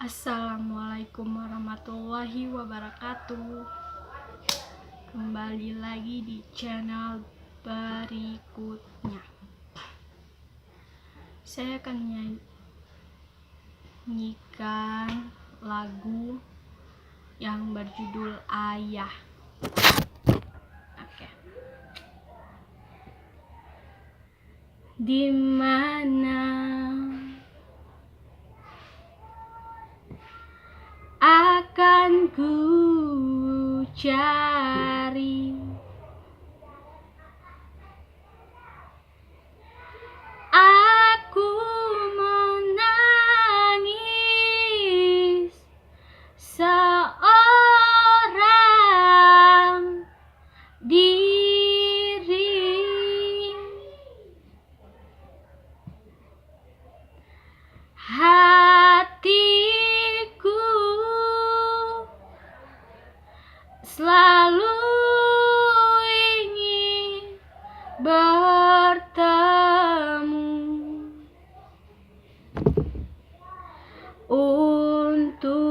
Assalamualaikum warahmatullahi wabarakatuh. Kembali lagi di channel berikutnya. Saya akan nyanyikan lagu yang berjudul Ayah. Oke. Di mana akan ku cari aku menangis seorang diri. Hatiku selalu ingin bertemu untukmu.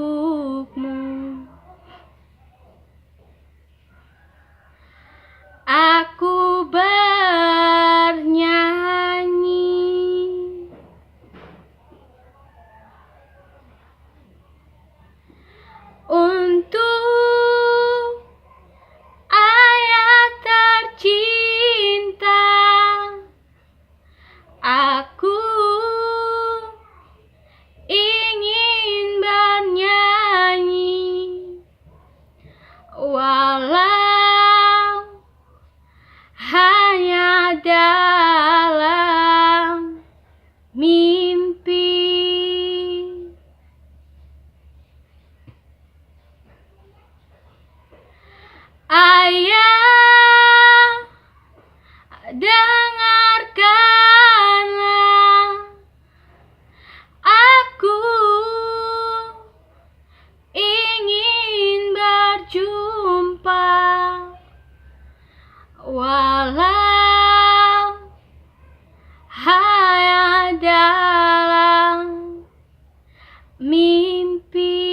Aku bernyanyi untuk ayah tercinta. Aku ingin bernyanyi walau hanya dalam mimpi. Ayah, dengarkanlah aku ingin berjumpa walau hanya dalam mimpi.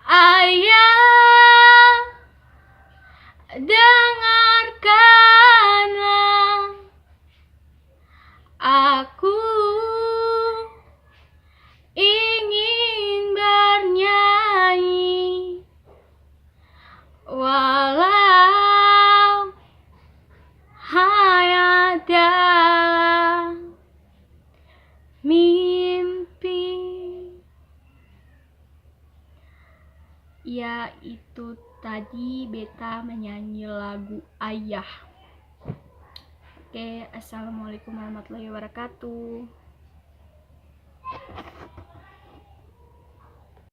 Ayah, dengarkanlah aku ingin bernyanyi walau hanya dalam mimpi. Ya, itu tadi beta menyanyi lagu Ayah. Oke, assalamualaikum warahmatullahi wabarakatuh.